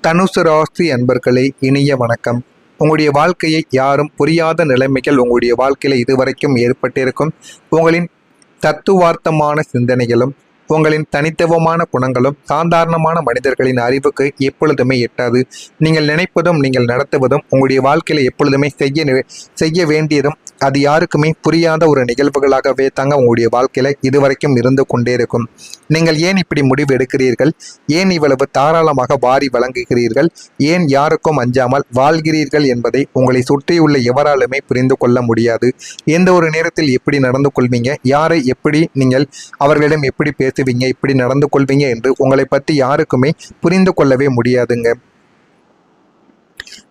தனுசு ராசி அன்பர்களே, இனிய வணக்கம். உங்களுடைய வாழ்க்கையை யாரும் புரியாத நிலைமைகள் உங்களுடைய வாழ்க்கையில் இதுவரைக்கும் ஏற்பட்டிருக்கும். உங்களின் தத்துவார்த்தமான சிந்தனைகளும் உங்களின் தனித்துவமான குணங்களும் சாதாரணமான மனிதர்களின் அறிவுக்கு எப்பொழுதுமே எட்டாது. நீங்கள் நினைப்பதும் நீங்கள் நடத்துவதும் உங்களுடைய வாழ்க்கையில் எப்பொழுதுமே செய்ய வேண்டியதும் அது யாருக்குமே புரியாத ஒரு நிகழ்வுகளாகவே தாங்க உங்களுடைய வாழ்க்கையில் இதுவரைக்கும் இருந்து கொண்டே இருக்கும். நீங்கள் ஏன் இப்படி முடிவு எடுக்கிறீர்கள்? ஏன் இவ்வளவு தாராளமாக வாரி வழங்குகிறீர்கள்? ஏன் யாருக்கும் அஞ்சாமல் வாழ்கிறீர்கள் என்பதை உங்களை சுற்றியுள்ள எவராலுமே புரிந்து கொள்ள முடியாது. எந்த ஒரு நேரத்தில் எப்படி நடந்து கொள்வீங்க, யாரை எப்படி நீங்கள் அவர்களிடம் எப்படி பேசுவீங்க, இப்படி நடந்து கொள்வீங்க என்று உங்களை பற்றி யாருக்குமே புரிந்து கொள்ளவே முடியாதுங்க.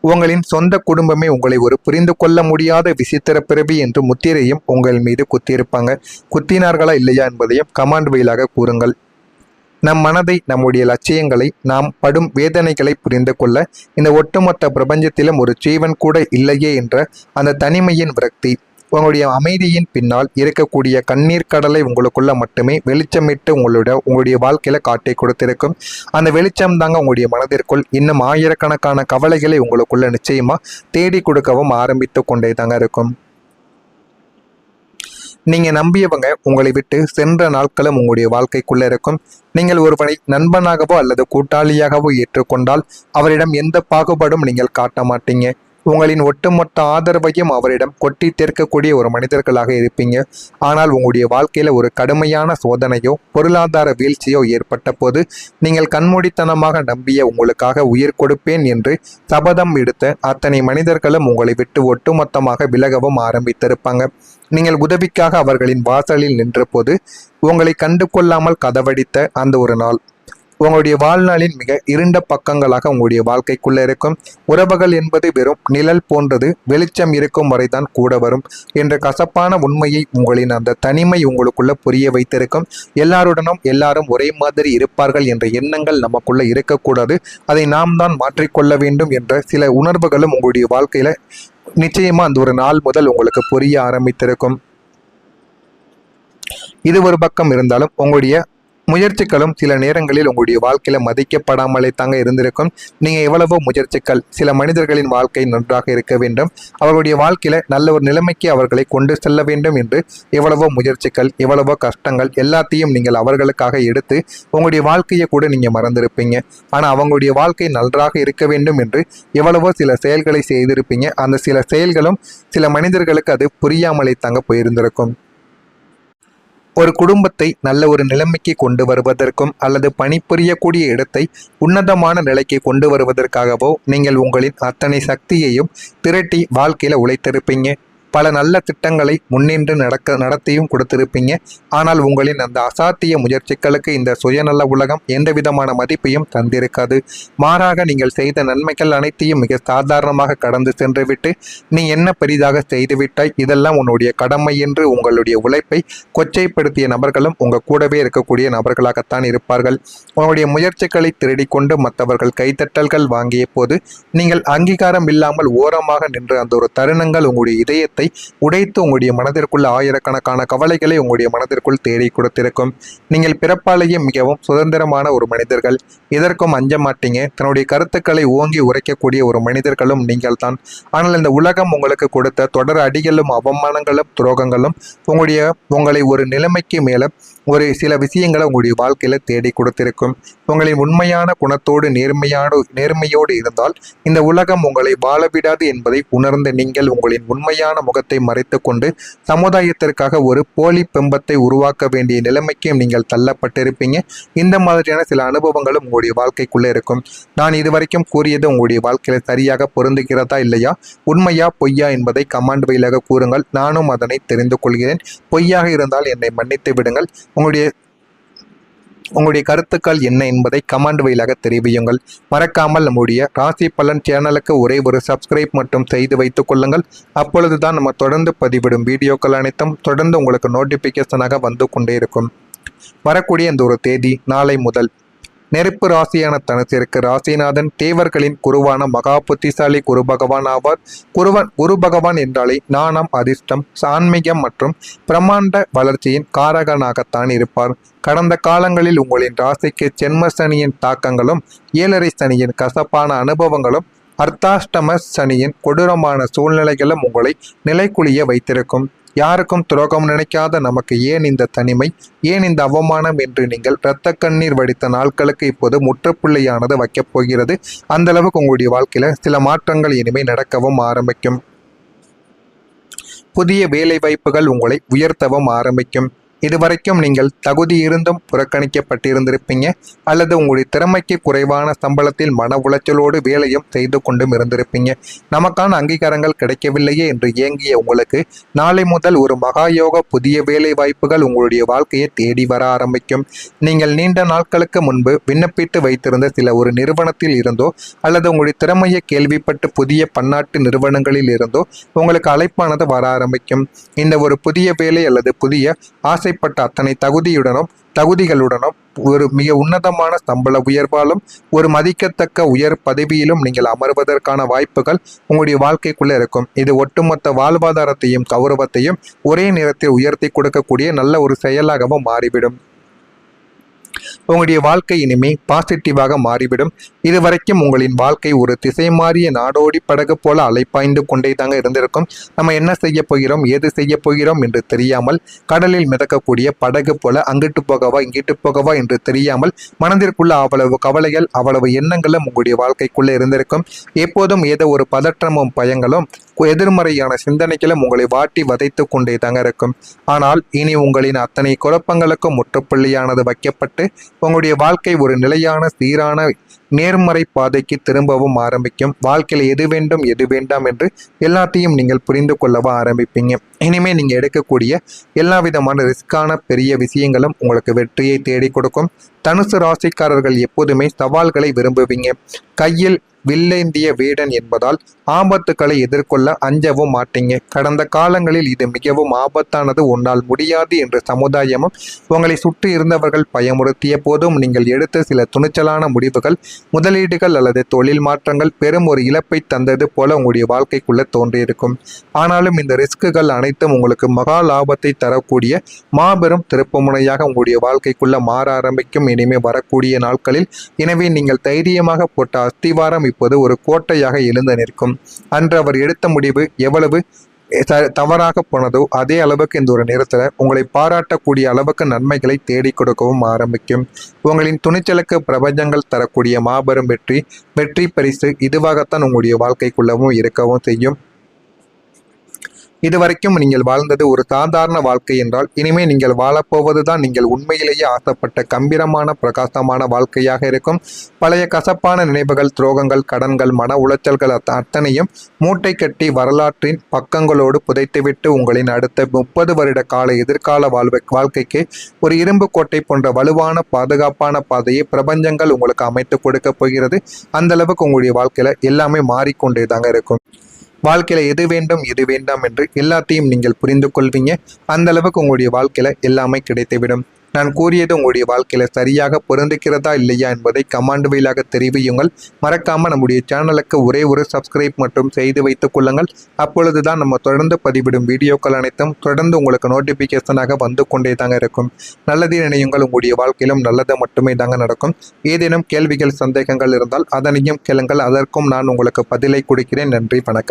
உங்களின் சொந்த குடும்பமே உங்களை ஒரு புரிந்து கொள்ள முடியாத விசித்திர பிறவி என்று முத்திரையும் உங்கள் மீது குத்தியிருப்பாங்க. குத்தினார்களா இல்லையா என்பதையும் கமாண்ட் வழியாக கூறுங்கள். நம் மனதை, நம்முடைய லட்சியங்களை, நாம் படும் வேதனைகளை புரிந்து கொள்ள இந்த ஒட்டுமொத்த பிரபஞ்சத்திலும் ஒரு ஜீவன் கூட இல்லையே என்ற அந்த தனிமையின் விரக்தி, உங்களுடைய அமைதியின் பின்னால் இருக்கக்கூடிய கண்ணீர் கடலை உங்களுக்குள்ள மட்டுமே வெளிச்சமிட்டு உங்களுடைய வாழ்க்கையில காட்டி கொடுத்திருக்கும். அந்த வெளிச்சம் தாங்க உங்களுடைய மனதிற்குள் இன்னும் ஆயிரக்கணக்கான கவலைகளை உங்களுக்குள்ள நிச்சயமா தேடி கொடுக்கவும் ஆரம்பித்து கொண்டே தாங்க இருக்கும். நீங்க நம்பியவங்க உங்களை விட்டு சென்ற நாட்களும் உங்களுடைய வாழ்க்கைக்குள்ள இருக்கும். நீங்கள் ஒருவனை நண்பனாகவோ அல்லது கூட்டாளியாகவோ ஏற்றுக்கொண்டால் அவரிடம் எந்த பாகுபாடும் நீங்கள் காட்ட மாட்டீங்க. உங்களின் ஒட்டுமொத்த ஆதரவையும் அவரிடம் கொட்டி தீர்க்கக்கூடிய ஒரு மனிதர்களாக இருப்பீங்க. ஆனால் உங்களுடைய வாழ்க்கையில ஒரு கடுமையான சோதனையோ பொருளாதார வீழ்ச்சியோ ஏற்பட்ட போது நீங்கள் கண்மூடித்தனமாக நம்பிய உங்களுக்காக உயிர் கொடுப்பேன் என்று சபதம் எடுத்த அத்தனை மனிதர்களும் உங்களை விட்டு ஒட்டுமொத்தமாக விலகவும் ஆரம்பித்திருப்பாங்க. நீங்கள் உதவிக்காக அவர்களின் வாசலில் நின்ற போது உங்களை கண்டு கொள்ளாமல் கதவடித்த அந்த ஒரு நாள் உங்களுடைய வாழ்நாளின் மிக இருண்ட பக்கங்களாக உங்களுடைய வாழ்க்கைக்குள்ள இருக்கும். உறவுகள் என்பது வெறும் நிழல் போன்றது, வெளிச்சம் இருக்கும் வரைதான் கூட வரும் என்ற கசப்பான உண்மையை உங்களின் அந்த தனிமை உங்களுக்குள்ள புரிய வைத்திருக்கும். எல்லாருடனும் எல்லாரும் ஒரே மாதிரி இருப்பார்கள் என்ற எண்ணங்கள் நமக்குள்ள இருக்கக்கூடாது. அதை நாம் தான் மாற்றிக்கொள்ள வேண்டும் என்ற சில உணர்வுகளும் உங்களுடைய வாழ்க்கையில நிச்சயமா அந்த ஒரு நாள் முதல் உங்களுக்கு புரிய ஆரம்பித்திருக்கும். இது ஒரு பக்கம் இருந்தாலும் உங்களுடைய முயற்சிகளும் சில நேரங்களில் உங்களுடைய வாழ்க்கையில மதிக்கப்படாமலே தாங்க இருந்திருக்கும். நீங்க எவ்வளவோ முயற்சிகள், சில மனிதர்களின் வாழ்க்கை நன்றாக இருக்க வேண்டும், அவர்களுடைய வாழ்க்கையில நல்ல ஒரு நிலைமைக்கு அவர்களை கொண்டு செல்ல வேண்டும் என்று எவ்வளவோ முயற்சிகள், எவ்வளவோ கஷ்டங்கள் எல்லாத்தையும் நீங்கள் அவர்களுக்காக எடுத்து உங்களுடைய வாழ்க்கையை கூட நீங்க மறந்திருப்பீங்க. ஆனா அவங்களுடைய வாழ்க்கை நன்றாக இருக்க வேண்டும் என்று எவ்வளவோ சில செயல்களை செய்திருப்பீங்க. அந்த சில செயல்களும் சில மனிதர்களுக்கு அது புரியாமலே தாங்க போயிருந்திருக்கும். ஒரு குடும்பத்தை நல்ல ஒரு நிலைமைக்கு கொண்டு வருவதற்கும் அல்லது பணிபுரியக்கூடிய இடத்தை உன்னதமான நிலைக்கு கொண்டு வருவதற்காகவோ நீங்கள் உங்களின் அத்தனை சக்தியையும் திரட்டி வாழ்க்கையில உழைத்திருப்பீங்க. பல நல்ல திட்டங்களை முன்னின்று நடத்தியும் கொடுத்திருப்பீங்க. ஆனால் உங்களின் அந்த அசாத்திய முயற்சிகளுக்கு இந்த சுயநல உலகம் எந்த விதமான மதிப்பையும் தந்திருக்காது. மாறாக நீங்கள் செய்த நன்மைகள் அனைத்தையும் மிக சாதாரணமாக கடந்து சென்று விட்டு நீ என்ன பெரிதாக செய்துவிட்டாய், இதெல்லாம் உன்னுடைய கடமை என்று உங்களுடைய உழைப்பை கொச்சைப்படுத்திய நபர்களும் உங்க கூடவே இருக்கக்கூடிய நபர்களாகத்தான் இருப்பார்கள். உங்களுடைய முயற்சிகளை திருடிக்கொண்டு மற்றவர்கள் கைத்தட்டல்கள் வாங்கிய போது நீங்கள் அங்கீகாரம் இல்லாமல் ஓரமாக நின்று அந்த ஒரு தருணங்கள் உங்களுடைய இதயத்தை உடைத்து உங்களுடைய மனதிற்குள்ள ஆயிரக்கணக்கான கவலைகளை உங்களுடைய மனதிற்குள் தேடி கொடுத்திருக்கும். நீங்கள் பிறப்பாலேயே மிகவும் சுதந்திரமான ஒரு மனிதர்கள், எதற்கும் அஞ்ச மாட்டீங்க. தன்னுடைய கருத்துக்களை ஓங்கி உரைக்கக்கூடிய ஒரு மனிதர்களும் நீங்கள் தான். ஆனால் இந்த உலகம் உங்களுக்கு கொடுத்த தொடர் அடிகளும் அவமானங்களும் துரோகங்களும் உங்களை ஒரு நிலைமைக்கு மேல ஒரு சில விஷயங்களை உங்களுடைய வாழ்க்கையில தேடி கொடுத்திருக்கும். உங்களின் உண்மையான குணத்தோடு நேர்மையோடு இருந்தால் இந்த உலகம் உங்களை வாழவிடாது என்பதை உணர்ந்த நீங்கள் உங்களின் உண்மையான முகத்தை மறைத்து கொண்டு சமுதாயத்திற்காக ஒரு போலி பிம்பத்தை உருவாக்க வேண்டிய நிலைமைக்கும் நீங்கள் தள்ளப்பட்டிருப்பீங்க. இந்த மாதிரியான சில அனுபவங்களும் உங்களுடைய வாழ்க்கைக்குள்ளே இருக்கும். நான் இதுவரைக்கும் கூறியது உங்களுடைய வாழ்க்கையில சரியாக பொருந்துகிறதா இல்லையா, உண்மையா பொய்யா என்பதை கமாண்ட் வழியாக கூறுங்கள். நானும் அதனை தெரிந்து கொள்கிறேன். பொய்யாக இருந்தால் என்னை மன்னித்து விடுங்கள். உங்களுடைய கருத்துக்கள் என்ன என்பதை கமெண்ட் வழியாக தெரிவியுங்கள். மறக்காமல் நம்முடைய ராசி பலன் சேனலுக்கு ஒரே ஒரு சப்ஸ்கிரைப் மட்டும் செய்து வைத்துக் கொள்ளுங்கள். அப்பொழுதுதான் நம்ம தொடர்ந்து பதிவிடும் வீடியோக்கள் அனைத்தும் தொடர்ந்து உங்களுக்கு நோட்டிபிகேஷனாக வந்து கொண்டே இருக்கும். வரக்கூடிய இந்த ஒரு தேதி நாளை முதல் நெருப்பு ராசியான தனுசிற்கு ராசிநாதன் தேவர்களின் குருவான மகா புத்திசாலி குரு பகவான் ஆவார். குரு பகவான் என்றாலே நாணம், அதிர்ஷ்டம், ஆன்மீகம் மற்றும் பிரம்மாண்ட வளர்ச்சியின் காரகனாகத்தான் இருப்பார். கடந்த காலங்களில் உங்களின் ராசிக்கு ஜென்ம சனியின் தாக்கங்களும் 7.5 சனியின் கசப்பான அனுபவங்களும் அர்த்தாஷ்டம சனியின் கொடூரமான சூழ்நிலைகளும் உங்களை நிலைக்குலிய வைத்திருக்கும். யாருக்கும் துரோகம் நினைக்காத நமக்கு ஏன் இந்த தனிமை, ஏன் இந்த அவமானம் என்று நீங்கள் இரத்த கண்ணீர் வடித்த நாட்களுக்கு இப்போது முற்றுப்புள்ளியானது வைக்கப் போகிறது. அந்த அளவுக்கு உங்களுடைய வாழ்க்கையில சில மாற்றங்கள் இனிமே நடக்கவும் ஆரம்பிக்கும். புதிய வேலை வாய்ப்புகள் உங்களை உயர்த்தவும் ஆரம்பிக்கும். இதுவரைக்கும் நீங்கள் தகுதி இருந்தும் புறக்கணிக்கப்பட்டிருந்திருப்பீங்க, அல்லது உங்களுடைய திறமைக்கு குறைவான சம்பளத்தில் மன உளைச்சலோடு வேலையும் செய்து கொண்டும் இருந்திருப்பீங்க. நமக்கான அங்கீகாரங்கள் கிடைக்கவில்லையே என்று ஏங்கிய உங்களுக்கு நாளை முதல் ஒரு மகாயோக புதிய வேலை வாய்ப்புகள் உங்களுடைய வாழ்க்கையை தேடி வர ஆரம்பிக்கும். நீங்கள் நீண்ட நாட்களுக்கு முன்பு விண்ணப்பித்து வைத்திருந்த சில ஒரு நிறுவனத்தில் இருந்தோ அல்லது உங்களுடைய திறமையை கேள்விப்பட்டு புதிய பன்னாட்டு நிறுவனங்களில் இருந்தோ உங்களுக்கு அழைப்பானது வர ஆரம்பிக்கும். இந்த ஒரு புதிய வேலை அல்லது புதிய ஆசைப்பட்ட அத்தனை தகுதிகளுடனும் ஒரு மிக உன்னதமான சம்பள உயர்வாலும் ஒரு மதிக்கத்தக்க உயர் பதவியிலும் நீங்கள் அமர்வதற்கான வாய்ப்புகள் உங்களுடைய வாழ்க்கைக்குள்ள இருக்கும். இது ஒட்டுமொத்த வாழ்வாதாரத்தையும் கௌரவத்தையும் ஒரே நேரத்தில் உயர்த்தி கொடுக்கக்கூடிய நல்ல ஒரு செயலாகவும் மாறிவிடும். உங்களுடைய வாழ்க்கை இனிமே பாசிட்டிவாக மாறிவிடும். இதுவரைக்கும் உங்களின் வாழ்க்கை ஒரு திசை மாறிய நாடோடி படகு போல அலைப்பாய்ந்து கொண்டே தாங்க இருந்திருக்கும். நம்ம என்ன செய்ய போகிறோம், ஏது செய்ய போகிறோம் என்று தெரியாமல் கடலில் மிதக்கக்கூடிய படகு போல அங்கிட்டு போகவா இங்கிட்டு போகவா என்று தெரியாமல் மனதிற்குள்ள அவ்வளவு கவலைகள், அவ்வளவு எண்ணங்களும் உங்களுடைய வாழ்க்கைக்குள்ளே இருந்திருக்கும். எப்போதும் ஏதோ ஒரு பதற்றமும் பயங்களும் எதிர்மறையான சிந்தனைகளும் உங்களை வாட்டி வதைத்து கொண்டே தாங்க இருக்கும். ஆனால் இனி உங்களின் அத்தனை குழப்பங்களுக்கும் முற்றுப்புள்ளியானது வைக்கப்பட்டு உங்களுடைய வாழ்க்கை ஒரு நிலையான சீரான நேர்மறை பாதைக்கு திரும்பவும் ஆரம்பிக்கும். வாழ்க்கையில் எது வேண்டும் எது வேண்டாம் என்று எல்லாத்தையும் நீங்கள் புரிந்து கொள்ளவும் ஆரம்பிப்பீங்க. இனிமே நீங்க எடுக்கக்கூடிய எல்லா விதமான ரிஸ்கான பெரிய விஷயங்களும் உங்களுக்கு வெற்றியை தேடி கொடுக்கும். தனுசு ராசிக்காரர்கள் எப்போதுமே சவால்களை விரும்புவீங்க. கையில் வில்லேந்திய வீடன் என்பதால் ஆபத்துக்களை எதிர்கொள்ள அஞ்சவும் மாட்டீங்க. கடந்த காலங்களில் இது மிகவும் ஆபத்தானது, உன்னால் முடியாது என்று சமுதாயமும் உங்களை சுற்றி இருந்தவர்கள் பயமுறுத்திய போதும் நீங்கள் எடுத்த சில துணிச்சலான முடிவுகள், முதலீடுகள் அல்லது தொழில் மாற்றங்கள் பெரும் ஒரு இழப்பை தந்தது போல உங்களுடைய வாழ்க்கைக்குள்ள தோன்றியிருக்கும். ஆனாலும் இந்த ரிஸ்குகள் அனைத்தும் உங்களுக்கு மகா லாபத்தை தரக்கூடிய மாபெரும் திருப்புமுனையாக உங்களுடைய வாழ்க்கைக்குள்ள மாற ஆரம்பிக்கும் இனிமே வரக்கூடிய நாட்களில். எனவே நீங்கள் தைரியமாக போட்ட அஸ்திவாரம் இப்போது ஒரு கோட்டையாக எழுந்து நிற்கும். அன்று அவர் எடுத்த முடிவு எவ்வளவு தவறாக போனதோ அதே அளவுக்கு இந்த ஒரு நேரத்தில் உங்களை பாராட்டக்கூடிய அளவுக்கு நன்மைகளை தேடி கொடுக்கவும் ஆரம்பிக்கும். உங்களின் துணிச்சலுக்கு பிரபஞ்சங்கள் தரக்கூடிய மாபெரும் வெற்றி பரிசு இதுவாகத்தான் உங்களுடைய வாழ்க்கைக்குள்ளவும் இருக்கவும் செய்யும். இதுவரைக்கும் நீங்கள் வாழ்ந்தது ஒரு சாதாரண வாழ்க்கை என்றால் இனிமே நீங்கள் வாழப்போவதுதான் நீங்கள் உண்மையிலேயே ஆசைப்பட்ட கம்பீரமான பிரகாசமான வாழ்க்கையாக இருக்கும். பழைய கசப்பான நினைவுகள், துரோகங்கள், கடன்கள், மன உளைச்சல்கள் அத்தனையும் மூட்டை கட்டி வரலாற்றின் பக்கங்களோடு புதைத்துவிட்டு உங்களின் அடுத்த 30 வருட கால எதிர்கால வாழ்க்கைக்கு ஒரு இரும்பு கோட்டை போன்ற வலுவான பாதுகாப்பான பாதையை பிரபஞ்சங்கள் உங்களுக்கு அமைத்து கொடுக்க போகிறது. அந்த அளவுக்கு உங்களுடைய வாழ்க்கையில எல்லாமே மாறிக்கொண்டே தாங்க இருக்கும். வாழ்க்கையில எது வேண்டும் எது வேண்டாம் என்று எல்லாத்தையும் நீங்கள் புரிந்து கொள்வீங்க. அந்த அளவுக்கு உங்களுடைய வாழ்க்கையில எல்லாமே கிடைத்துவிடும். நான் கூறியது உங்களுடைய வாழ்க்கையில சரியாக பொருந்துகிறதா இல்லையா என்பதை கமெண்ட் வாயிலாக தெரிவியுங்கள். மறக்காம நம்முடைய சேனலுக்கு ஒரே ஒரு சப்ஸ்கிரைப் மற்றும் செய்து வைத்துக் கொள்ளுங்கள். அப்பொழுதுதான் நம்ம தொடர்ந்து பதிவிடும் வீடியோக்கள் அனைத்தும் தொடர்ந்து உங்களுக்கு நோட்டிபிகேஷனாக வந்து கொண்டே தாங்க இருக்கும். நல்லது நினையுங்கள், உங்களுடைய வாழ்க்கையிலும் நல்லது மட்டுமே தாங்க நடக்கும். ஏதேனும் கேள்விகள், சந்தேகங்கள் இருந்தால் அதனையும் கேளுங்கள். அதற்கும் நான் உங்களுக்கு பதிலை கொடுக்கிறேன். நன்றி, வணக்கம்.